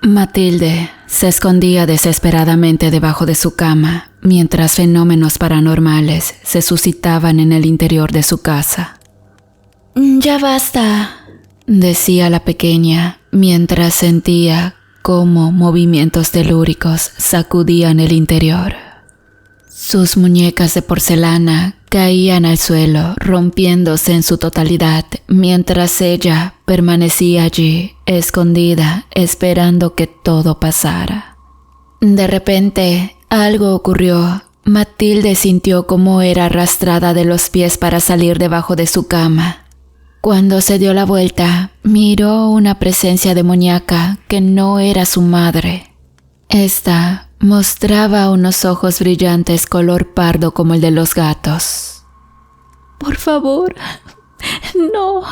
Matilde se escondía desesperadamente debajo de su cama mientras fenómenos paranormales se suscitaban en el interior de su casa. «Ya basta», decía la pequeña mientras sentía cómo movimientos telúricos sacudían el interior. Sus muñecas de porcelana caían al suelo, rompiéndose en su totalidad, mientras ella permanecía allí, escondida, esperando que todo pasara. De repente, algo ocurrió. Matilde sintió cómo era arrastrada de los pies para salir debajo de su cama. Cuando se dio la vuelta, miró una presencia demoníaca que no era su madre. Esta mostraba unos ojos brillantes color pardo como el de los gatos. «Por favor, no»,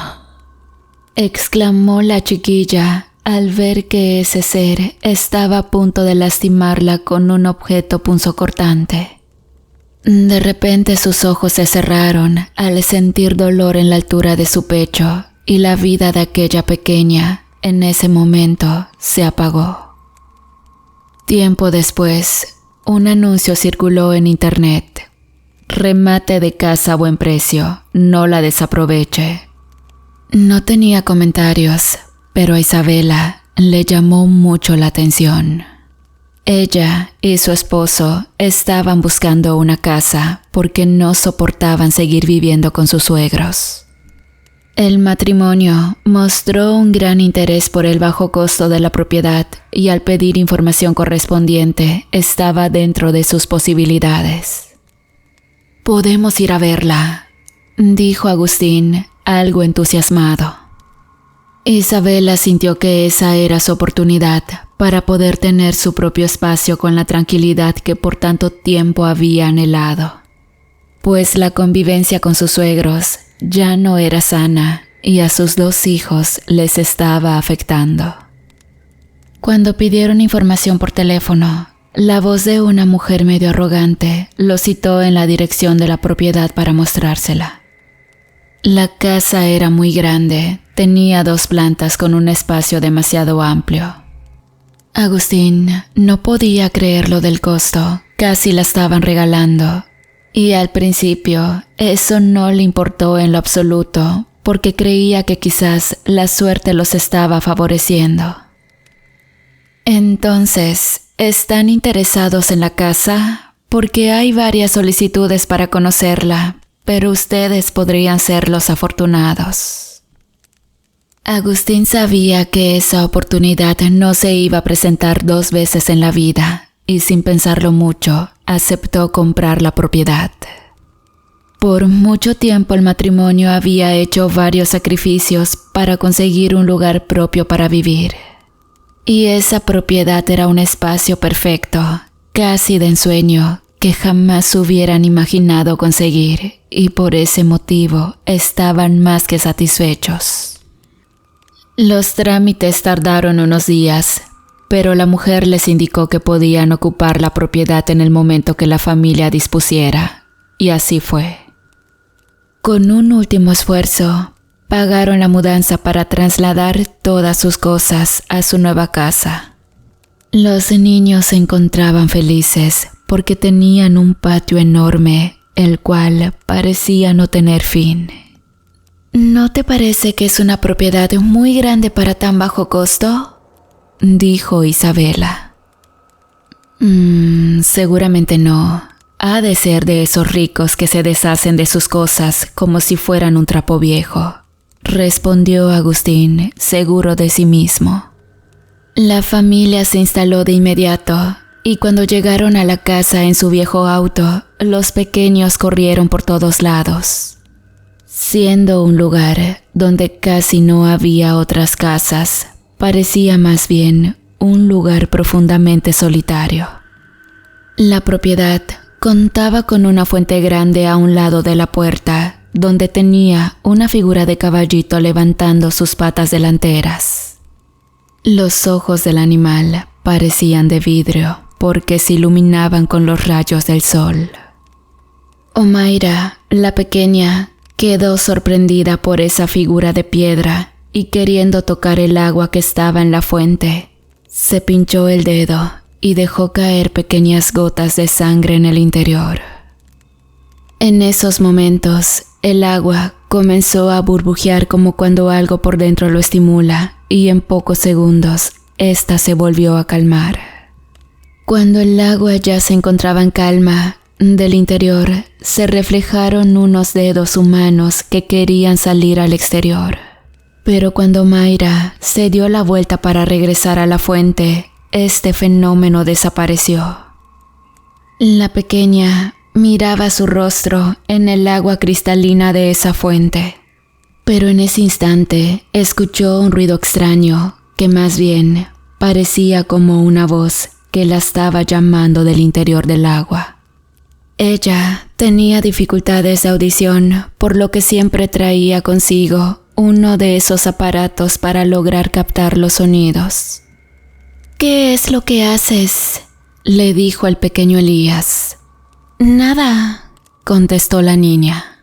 exclamó la chiquilla al ver que ese ser estaba a punto de lastimarla con un objeto punzocortante. De repente sus ojos se cerraron al sentir dolor en la altura de su pecho y la vida de aquella pequeña en ese momento se apagó. Tiempo después, un anuncio circuló en internet. Remate de casa a buen precio, no la desaproveche. No tenía comentarios, pero a Isabela le llamó mucho la atención. Ella y su esposo estaban buscando una casa porque no soportaban seguir viviendo con sus suegros. El matrimonio mostró un gran interés por el bajo costo de la propiedad y al pedir información correspondiente estaba dentro de sus posibilidades. «Podemos ir a verla», dijo Agustín, algo entusiasmado. Isabela sintió que esa era su oportunidad para poder tener su propio espacio con la tranquilidad que por tanto tiempo había anhelado, pues la convivencia con sus suegros ya no era sana y a sus 2 hijos les estaba afectando. Cuando pidieron información por teléfono, la voz de una mujer medio arrogante los citó en la dirección de la propiedad para mostrársela. La casa era muy grande, tenía 2 plantas con un espacio demasiado amplio. Agustín no podía creer lo del costo, casi la estaban regalando. Y al principio, eso no le importó en lo absoluto, porque creía que quizás la suerte los estaba favoreciendo. Entonces, ¿están interesados en la casa? Porque hay varias solicitudes para conocerla, pero ustedes podrían ser los afortunados. Agustín sabía que esa oportunidad no se iba a presentar 2 veces en la vida, y sin pensarlo mucho, aceptó comprar la propiedad. Por mucho tiempo el matrimonio había hecho varios sacrificios para conseguir un lugar propio para vivir. Y esa propiedad era un espacio perfecto, casi de ensueño, que jamás hubieran imaginado conseguir, y por ese motivo estaban más que satisfechos. Los trámites tardaron unos días, pero la mujer les indicó que podían ocupar la propiedad en el momento que la familia dispusiera, y así fue. Con un último esfuerzo, pagaron la mudanza para trasladar todas sus cosas a su nueva casa. Los niños se encontraban felices porque tenían un patio enorme, el cual parecía no tener fin. ¿No te parece que es una propiedad muy grande para tan bajo costo?, dijo Isabela. Seguramente no. Ha de ser de esos ricos que se deshacen de sus cosas como si fueran un trapo viejo, respondió Agustín, seguro de sí mismo. La familia se instaló de inmediato, y cuando llegaron a la casa en su viejo auto, los pequeños corrieron por todos lados. Siendo un lugar donde casi no había otras casas, parecía más bien un lugar profundamente solitario. La propiedad contaba con una fuente grande a un lado de la puerta, donde tenía una figura de caballito levantando sus patas delanteras. Los ojos del animal parecían de vidrio porque se iluminaban con los rayos del sol. Omaira, la pequeña, quedó sorprendida por esa figura de piedra y queriendo tocar el agua que estaba en la fuente, Se pinchó el dedo y dejó caer pequeñas gotas de sangre en el interior. En esos momentos, el agua comenzó a burbujear como cuando algo por dentro lo estimula, y en pocos segundos, ésta se volvió a calmar. Cuando el agua ya se encontraba en calma, del interior se reflejaron unos dedos humanos que querían salir al exterior. Pero cuando Mayra se dio la vuelta para regresar a la fuente, este fenómeno desapareció. La pequeña miraba su rostro en el agua cristalina de esa fuente, pero en ese instante escuchó un ruido extraño que más bien parecía como una voz que la estaba llamando del interior del agua. Ella tenía dificultades de audición, por lo que siempre traía consigo uno de esos aparatos para lograr captar los sonidos. ¿Qué es lo que haces?, le dijo el pequeño Elías. Nada, contestó la niña.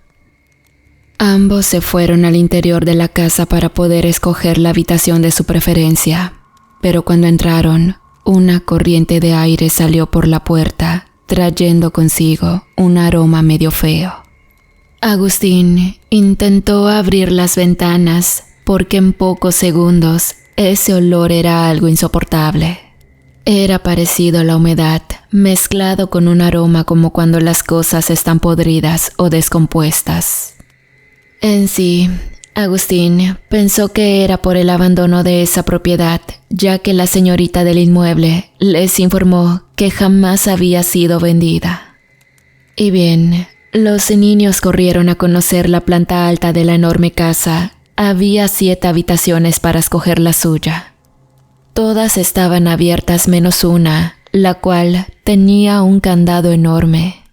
Ambos se fueron al interior de la casa para poder escoger la habitación de su preferencia, pero cuando entraron, una corriente de aire salió por la puerta, trayendo consigo un aroma medio feo. Agustín intentó abrir las ventanas porque en pocos segundos ese olor era algo insoportable. Era parecido a la humedad, mezclado con un aroma como cuando las cosas están podridas o descompuestas. En sí, Agustín pensó que era por el abandono de esa propiedad, ya que la señorita del inmueble les informó que jamás había sido vendida. Y bien, los niños corrieron a conocer la planta alta de la enorme casa. Había 7 habitaciones para escoger la suya. Todas estaban abiertas menos una, la cual tenía un candado enorme.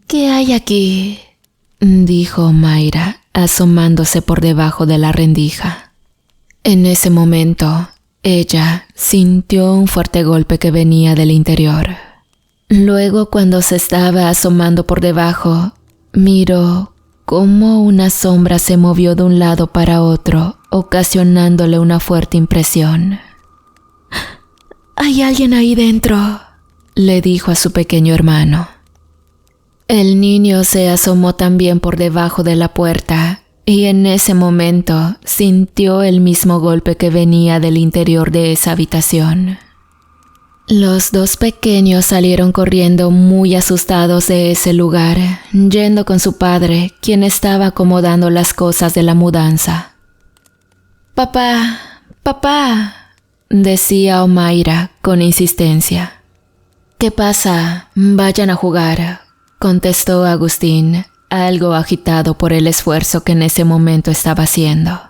¿Qué hay aquí?, dijo Mayra, asomándose por debajo de la rendija. En ese momento, ella sintió un fuerte golpe que venía del interior. Luego, cuando se estaba asomando por debajo, miró cómo una sombra se movió de un lado para otro, ocasionándole una fuerte impresión. «Hay alguien ahí dentro», le dijo a su pequeño hermano. El niño se asomó también por debajo de la puerta y en ese momento sintió el mismo golpe que venía del interior de esa habitación. Los 2 pequeños salieron corriendo muy asustados de ese lugar, yendo con su padre, quien estaba acomodando las cosas de la mudanza. «Papá, papá», decía Omaira con insistencia. «¿Qué pasa? Vayan a jugar», contestó Agustín, algo agitado por el esfuerzo que en ese momento estaba haciendo.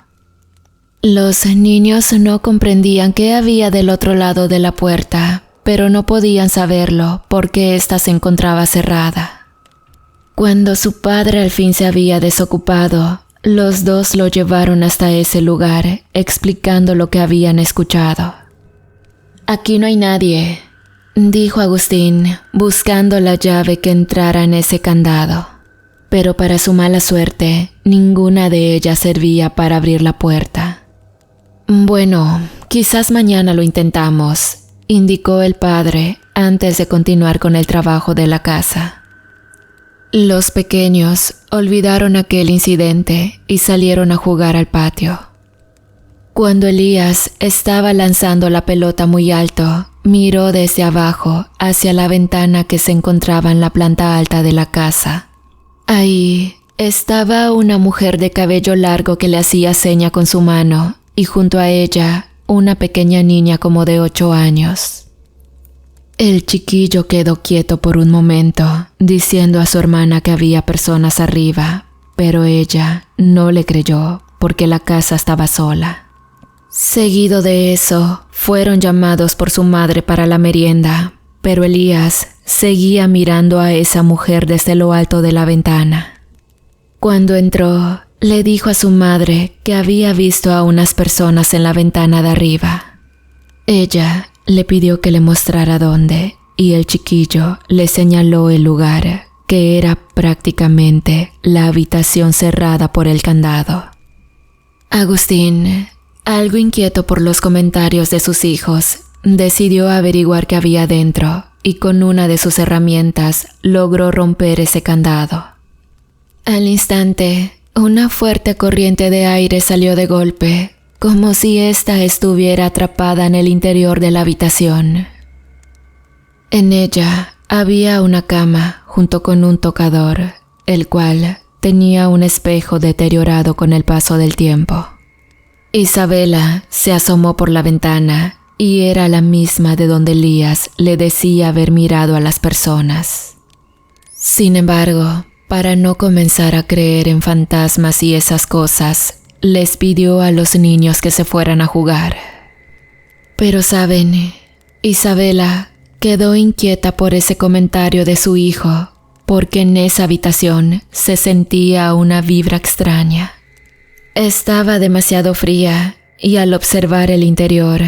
Los niños no comprendían qué había del otro lado de la puerta, pero no podían saberlo porque ésta se encontraba cerrada. Cuando su padre al fin se había desocupado, los 2 lo llevaron hasta ese lugar, explicando lo que habían escuchado. «Aquí no hay nadie», dijo Agustín, buscando la llave que entrara en ese candado. Pero para su mala suerte, ninguna de ellas servía para abrir la puerta. «Bueno, quizás mañana lo intentamos», indicó el padre antes de continuar con el trabajo de la casa. Los pequeños olvidaron aquel incidente y salieron a jugar al patio. Cuando Elías estaba lanzando la pelota muy alto, miró desde abajo hacia la ventana que se encontraba en la planta alta de la casa. Ahí estaba una mujer de cabello largo que le hacía seña con su mano y junto a ella una pequeña niña como de 8 años. El chiquillo quedó quieto por un momento, diciendo a su hermana que había personas arriba, pero ella no le creyó porque la casa estaba sola. Seguido de eso, fueron llamados por su madre para la merienda, pero Elías seguía mirando a esa mujer desde lo alto de la ventana. Cuando entró, le dijo a su madre que había visto a unas personas en la ventana de arriba. Ella le pidió que le mostrara dónde, y el chiquillo le señaló el lugar, que era prácticamente la habitación cerrada por el candado. Agustín Algo inquieto por los comentarios de sus hijos, decidió averiguar qué había dentro y con una de sus herramientas logró romper ese candado. Al instante, una fuerte corriente de aire salió de golpe, como si ésta estuviera atrapada en el interior de la habitación. En ella había una cama junto con un tocador, el cual tenía un espejo deteriorado con el paso del tiempo. Isabela se asomó por la ventana y era la misma de donde Elías le decía haber mirado a las personas. Sin embargo, para no comenzar a creer en fantasmas y esas cosas, les pidió a los niños que se fueran a jugar. Pero saben, Isabela quedó inquieta por ese comentario de su hijo, porque en esa habitación se sentía una vibra extraña. Estaba demasiado fría y al observar el interior,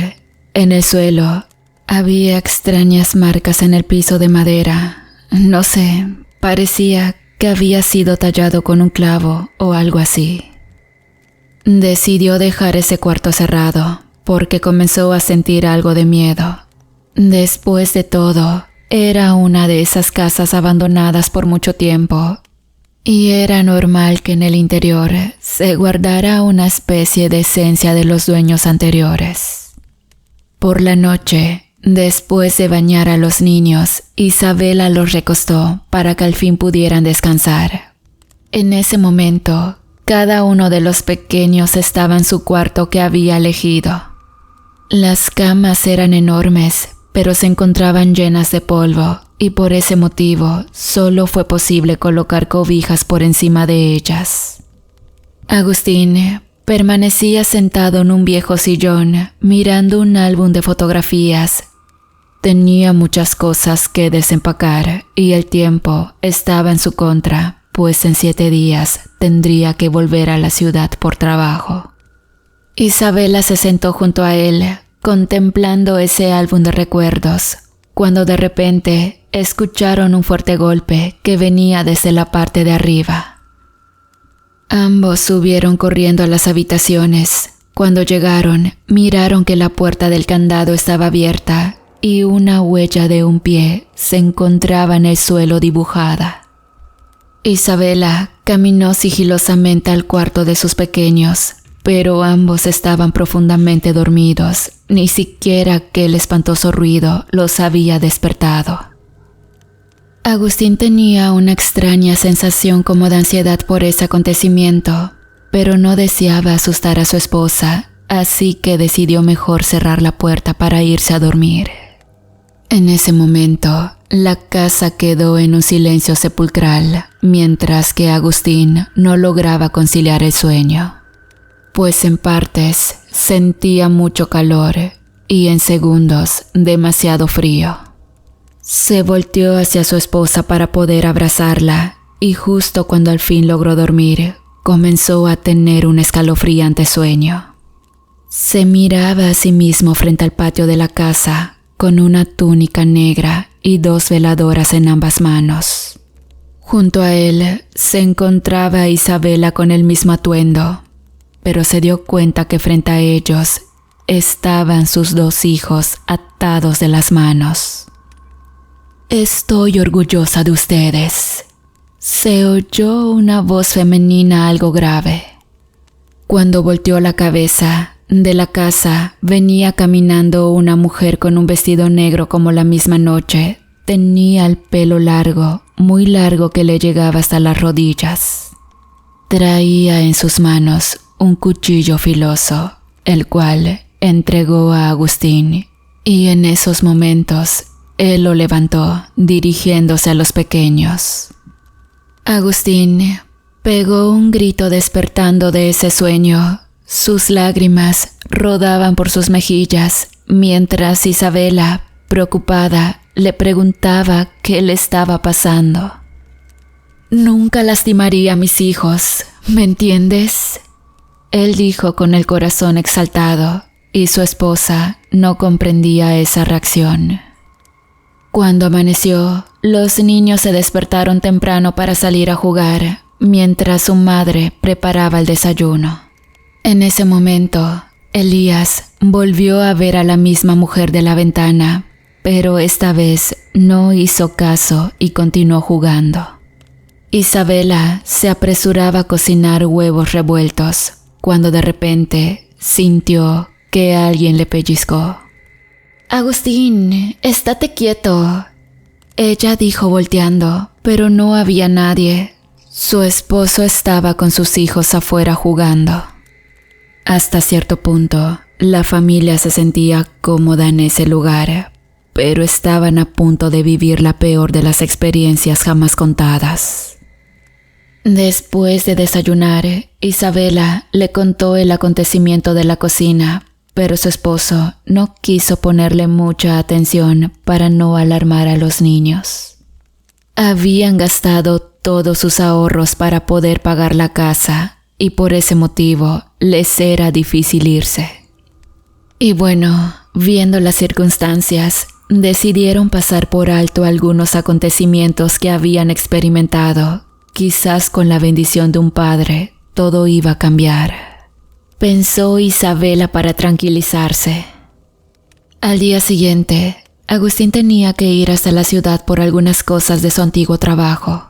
en el suelo, había extrañas marcas en el piso de madera. No sé, parecía que había sido tallado con un clavo o algo así. Decidió dejar ese cuarto cerrado porque comenzó a sentir algo de miedo. Después de todo, era una de esas casas abandonadas por mucho tiempo y era normal que en el interior se guardara una especie de esencia de los dueños anteriores. Por la noche, después de bañar a los niños, Isabela los recostó para que al fin pudieran descansar. En ese momento, cada uno de los pequeños estaba en su cuarto que había elegido. Las camas eran enormes, pero se encontraban llenas de polvo y por ese motivo solo fue posible colocar cobijas por encima de ellas. Agustín permanecía sentado en un viejo sillón mirando un álbum de fotografías. Tenía muchas cosas que desempacar y el tiempo estaba en su contra, pues en 7 días tendría que volver a la ciudad por trabajo. Isabela se sentó junto a él, contemplando ese álbum de recuerdos, cuando de repente escucharon un fuerte golpe que venía desde la parte de arriba. Ambos subieron corriendo a las habitaciones. Cuando llegaron, miraron que la puerta del candado estaba abierta y una huella de un pie se encontraba en el suelo dibujada. Isabela caminó sigilosamente al cuarto de sus pequeños, pero ambos estaban profundamente dormidos, ni siquiera aquel espantoso ruido los había despertado. Agustín tenía una extraña sensación como de ansiedad por ese acontecimiento, pero no deseaba asustar a su esposa, así que decidió mejor cerrar la puerta para irse a dormir. En ese momento, la casa quedó en un silencio sepulcral, mientras que Agustín no lograba conciliar el sueño, pues en partes sentía mucho calor y en segundos demasiado frío. Se volteó hacia su esposa para poder abrazarla y justo cuando al fin logró dormir, comenzó a tener un escalofriante sueño. Se miraba a sí mismo frente al patio de la casa con una túnica negra y 2 veladoras en ambas manos. Junto a él se encontraba Isabela con el mismo atuendo, pero se dio cuenta que frente a ellos estaban sus 2 hijos atados de las manos. «Estoy orgullosa de ustedes», se oyó una voz femenina algo grave. Cuando volteó la cabeza, de la casa venía caminando una mujer con un vestido negro como la misma noche. Tenía el pelo largo, muy largo que le llegaba hasta las rodillas. Traía en sus manos un cuchillo filoso, el cual entregó a Agustín, y en esos momentos él lo levantó, dirigiéndose a los pequeños. Agustín pegó un grito despertando de ese sueño. Sus lágrimas rodaban por sus mejillas, mientras Isabela, preocupada, le preguntaba qué le estaba pasando. «Nunca lastimaría a mis hijos, ¿me entiendes?», él dijo con el corazón exaltado, y su esposa no comprendía esa reacción. Cuando amaneció, los niños se despertaron temprano para salir a jugar, mientras su madre preparaba el desayuno. En ese momento, Elías volvió a ver a la misma mujer de la ventana, pero esta vez no hizo caso y continuó jugando. Isabela se apresuraba a cocinar huevos revueltos, cuando de repente sintió que alguien le pellizcó. Agustín, estate quieto. Ella dijo volteando, pero no había nadie. Su esposo estaba con sus hijos afuera jugando. Hasta cierto punto, la familia se sentía cómoda en ese lugar, pero estaban a punto de vivir la peor de las experiencias jamás contadas. Después de desayunar, Isabela le contó el acontecimiento de la cocina, pero su esposo no quiso ponerle mucha atención para no alarmar a los niños. Habían gastado todos sus ahorros para poder pagar la casa y por ese motivo les era difícil irse. Y bueno, viendo las circunstancias, decidieron pasar por alto algunos acontecimientos que habían experimentado. Quizás con la bendición de un padre, todo iba a cambiar, pensó Isabela para tranquilizarse. Al día siguiente, Agustín tenía que ir hasta la ciudad por algunas cosas de su antiguo trabajo.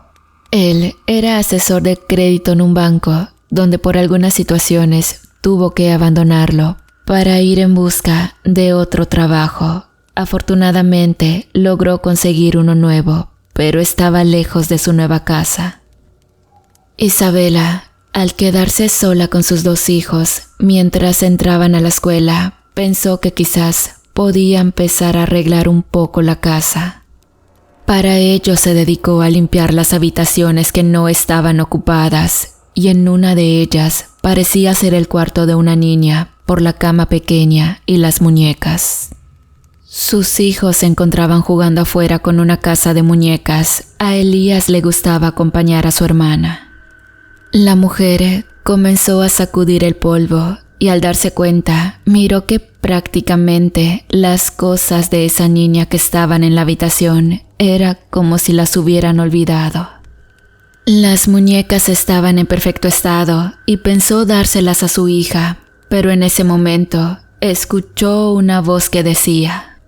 Él era asesor de crédito en un banco, donde por algunas situaciones tuvo que abandonarlo para ir en busca de otro trabajo. Afortunadamente, logró conseguir uno nuevo, pero estaba lejos de su nueva casa. Isabela, al quedarse sola con sus dos hijos mientras entraban a la escuela, pensó que quizás podía empezar a arreglar un poco la casa. Para ello se dedicó a limpiar las habitaciones que no estaban ocupadas, y en una de ellas parecía ser el cuarto de una niña por la cama pequeña y las muñecas. Sus hijos se encontraban jugando afuera con una casa de muñecas. A Elías le gustaba acompañar a su hermana. La mujer comenzó a sacudir el polvo y al darse cuenta, miró que prácticamente las cosas de esa niña que estaban en la habitación era como si las hubieran olvidado. Las muñecas estaban en perfecto estado y pensó dárselas a su hija, pero en ese momento escuchó una voz que decía: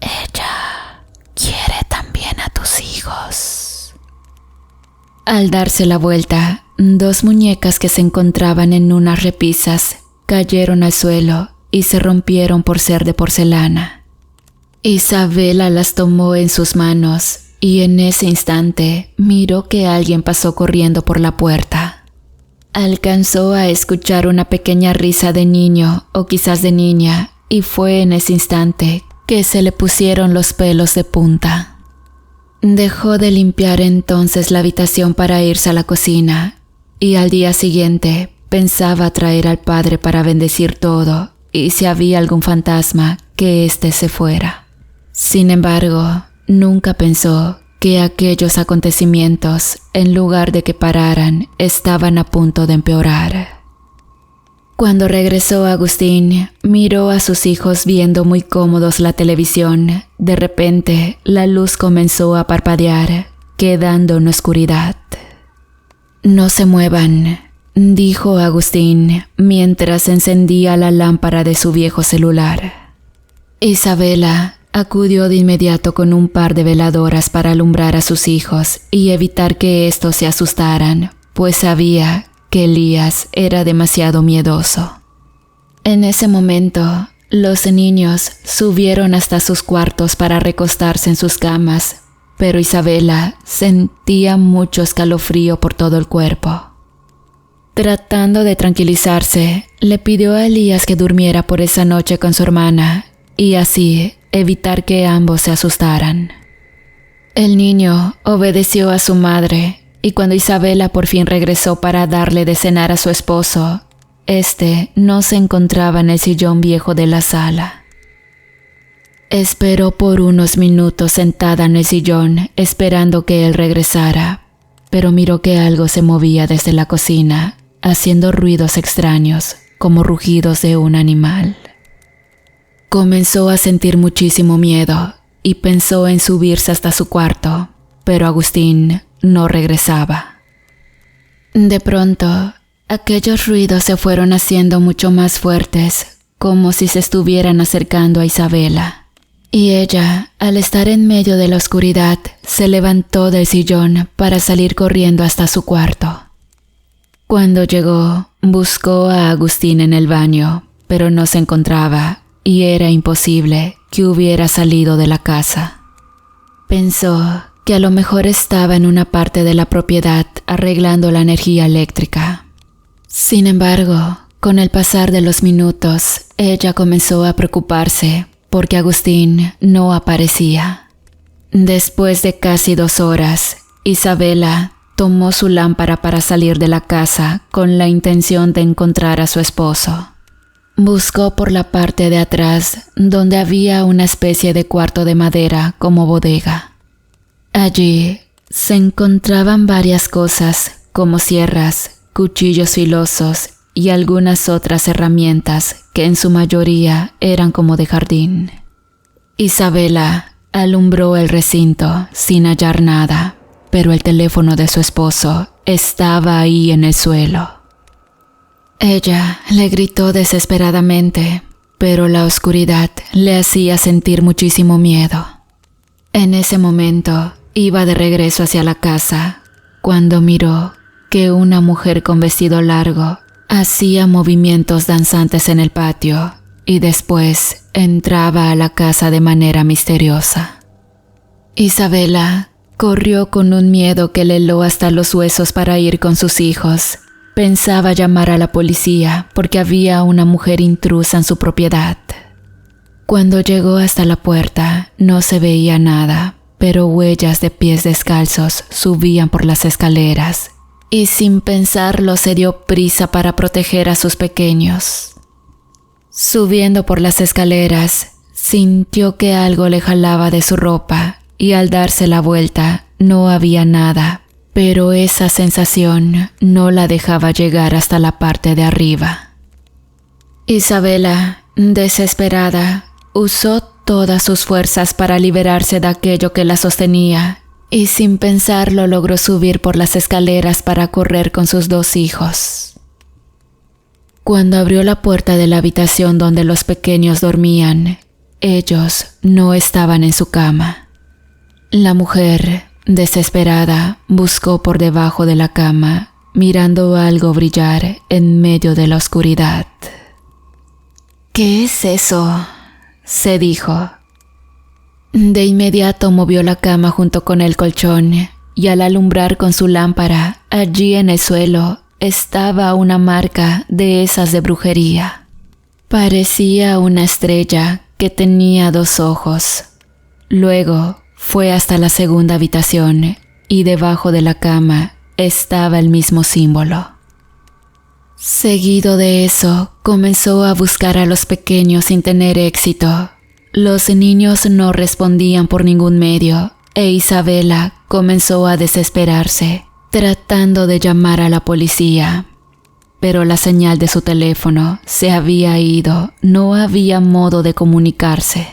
«Ella quiere también a tus hijos». Al darse la vuelta, dos muñecas que se encontraban en unas repisas cayeron al suelo y se rompieron por ser de porcelana. Isabela las tomó en sus manos y en ese instante miró que alguien pasó corriendo por la puerta. Alcanzó a escuchar una pequeña risa de niño o quizás de niña y fue en ese instante que se le pusieron los pelos de punta. Dejó de limpiar entonces la habitación para irse a la cocina y al día siguiente pensaba traer al padre para bendecir todo y si había algún fantasma que éste se fuera. Sin embargo, nunca pensó que aquellos acontecimientos, en lugar de que pararan, estaban a punto de empeorar. Cuando regresó Agustín, miró a sus hijos viendo muy cómodos la televisión. De repente, la luz comenzó a parpadear, quedando en oscuridad. «No se muevan», dijo Agustín mientras encendía la lámpara de su viejo celular. Isabela acudió de inmediato con un par de veladoras para alumbrar a sus hijos y evitar que estos se asustaran, pues sabía que Elías era demasiado miedoso. En ese momento, los niños subieron hasta sus cuartos para recostarse en sus camas, pero Isabela sentía mucho escalofrío por todo el cuerpo. Tratando de tranquilizarse, le pidió a Elías que durmiera por esa noche con su hermana y así evitar que ambos se asustaran. El niño obedeció a su madre y cuando Isabela por fin regresó para darle de cenar a su esposo, este no se encontraba en el sillón viejo de la sala. Esperó por unos minutos sentada en el sillón esperando que él regresara, pero miró que algo se movía desde la cocina, haciendo ruidos extraños como rugidos de un animal. Comenzó a sentir muchísimo miedo y pensó en subirse hasta su cuarto, pero Agustín no regresaba. De pronto, aquellos ruidos se fueron haciendo mucho más fuertes, como si se estuvieran acercando a Isabela. Y ella, al estar en medio de la oscuridad, se levantó del sillón para salir corriendo hasta su cuarto. Cuando llegó, buscó a Agustín en el baño, pero no se encontraba y era imposible que hubiera salido de la casa. Pensó que a lo mejor estaba en una parte de la propiedad arreglando la energía eléctrica. Sin embargo, con el pasar de los minutos, ella comenzó a preocuparse porque Agustín no aparecía. Después de casi 2 horas, Isabela tomó su lámpara para salir de la casa con la intención de encontrar a su esposo. Buscó por la parte de atrás, donde había una especie de cuarto de madera como bodega. Allí se encontraban varias cosas como sierras, cuchillos filosos y algunas otras herramientas que en su mayoría eran como de jardín. Isabela alumbró el recinto sin hallar nada, pero el teléfono de su esposo estaba ahí en el suelo. Ella le gritó desesperadamente, pero la oscuridad le hacía sentir muchísimo miedo. En ese momento iba de regreso hacia la casa, cuando miró que una mujer con vestido largo hacía movimientos danzantes en el patio y después entraba a la casa de manera misteriosa. Isabela corrió con un miedo que le heló hasta los huesos para ir con sus hijos. Pensaba llamar a la policía porque había una mujer intrusa en su propiedad. Cuando llegó hasta la puerta no se veía nada, pero huellas de pies descalzos subían por las escaleras y sin pensarlo se dio prisa para proteger a sus pequeños. Subiendo por las escaleras, sintió que algo le jalaba de su ropa y al darse la vuelta no había nada, pero esa sensación no la dejaba llegar hasta la parte de arriba. Isabela, desesperada, usó todas sus fuerzas para liberarse de aquello que la sostenía y sin pensarlo logró subir por las escaleras para correr con sus 2 hijos. Cuando abrió la puerta de la habitación donde los pequeños dormían, ellos no estaban en su cama. La mujer, desesperada, buscó por debajo de la cama, mirando algo brillar en medio de la oscuridad. «¿Qué es eso?», se dijo. De inmediato movió la cama junto con el colchón y al alumbrar con su lámpara, allí en el suelo estaba una marca de esas de brujería. Parecía una estrella que tenía 2 ojos. Luego fue hasta la segunda habitación y debajo de la cama estaba el mismo símbolo. Seguido de eso, comenzó a buscar a los pequeños sin tener éxito. Los niños no respondían por ningún medio e Isabela comenzó a desesperarse, tratando de llamar a la policía. Pero la señal de su teléfono se había ido, no había modo de comunicarse.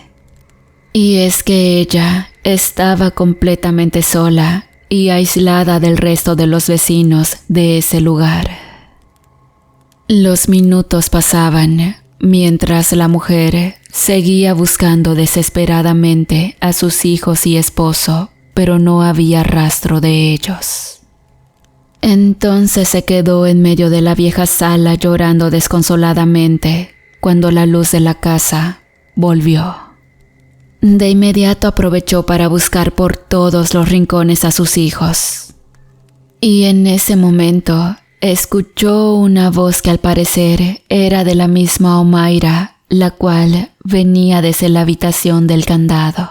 Y es que ella estaba completamente sola y aislada del resto de los vecinos de ese lugar. Los minutos pasaban mientras la mujer seguía buscando desesperadamente a sus hijos y esposo, pero no había rastro de ellos. Entonces se quedó en medio de la vieja sala llorando desconsoladamente cuando la luz de la casa volvió. De inmediato aprovechó para buscar por todos los rincones a sus hijos. Y en ese momento escuchó una voz que al parecer era de la misma Omaira, la cual venía desde la habitación del candado.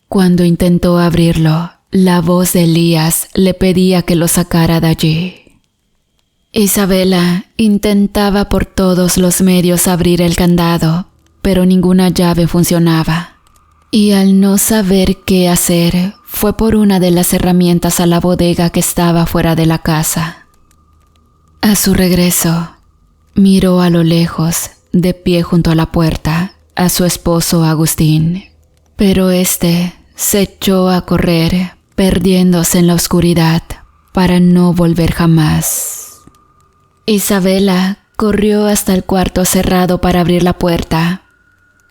Cuando intentó abrirlo, la voz de Elías le pedía que lo sacara de allí. Isabela intentaba por todos los medios abrir el candado, pero ninguna llave funcionaba. Y al no saber qué hacer, fue por una de las herramientas a la bodega que estaba fuera de la casa. A su regreso, miró a lo lejos, de pie junto a la puerta, a su esposo Agustín, pero éste se echó a correr, perdiéndose en la oscuridad, para no volver jamás. Isabela corrió hasta el cuarto cerrado para abrir la puerta.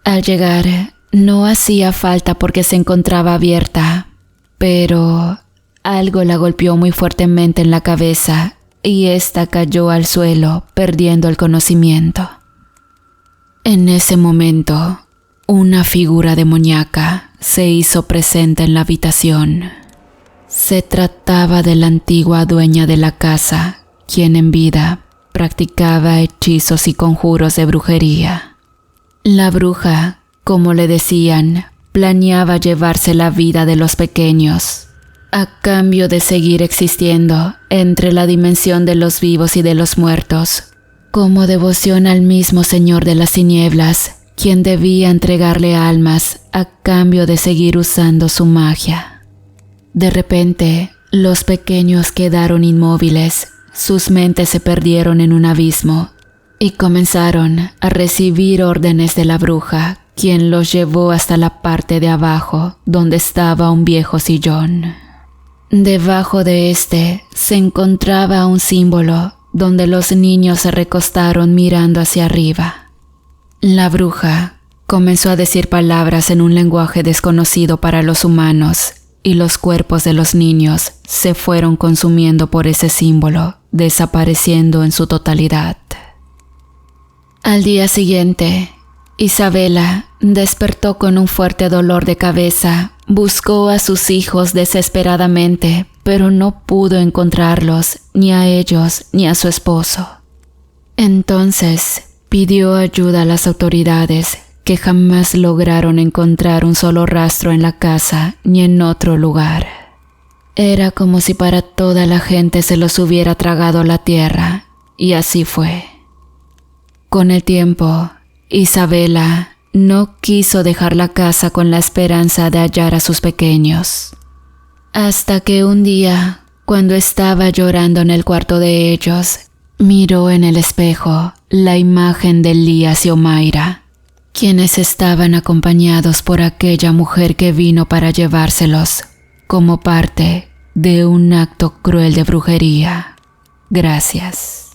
Al llegar, no hacía falta porque se encontraba abierta, pero algo la golpeó muy fuertemente en la cabeza y ésta cayó al suelo, perdiendo el conocimiento. En ese momento, una figura demoníaca se hizo presente en la habitación. Se trataba de la antigua dueña de la casa, quien en vida practicaba hechizos y conjuros de brujería. La bruja, como le decían, planeaba llevarse la vida de los pequeños, a cambio de seguir existiendo entre la dimensión de los vivos y de los muertos, como devoción al mismo Señor de las Tinieblas, quien debía entregarle almas a cambio de seguir usando su magia. De repente, los pequeños quedaron inmóviles, sus mentes se perdieron en un abismo y comenzaron a recibir órdenes de la bruja, quien los llevó hasta la parte de abajo, donde estaba un viejo sillón. Debajo de este se encontraba un símbolo donde los niños se recostaron mirando hacia arriba. La bruja comenzó a decir palabras en un lenguaje desconocido para los humanos y los cuerpos de los niños se fueron consumiendo por ese símbolo, desapareciendo en su totalidad. Al día siguiente, Isabela despertó con un fuerte dolor de cabeza. Buscó a sus hijos desesperadamente, pero no pudo encontrarlos, ni a ellos ni a su esposo. Entonces pidió ayuda a las autoridades, que jamás lograron encontrar un solo rastro en la casa ni en otro lugar. Era como si para toda la gente se los hubiera tragado la tierra, y así fue. Con el tiempo, Isabela no quiso dejar la casa con la esperanza de hallar a sus pequeños. Hasta que un día, cuando estaba llorando en el cuarto de ellos, miró en el espejo la imagen de Elías y Omaira, quienes estaban acompañados por aquella mujer que vino para llevárselos como parte de un acto cruel de brujería. Gracias.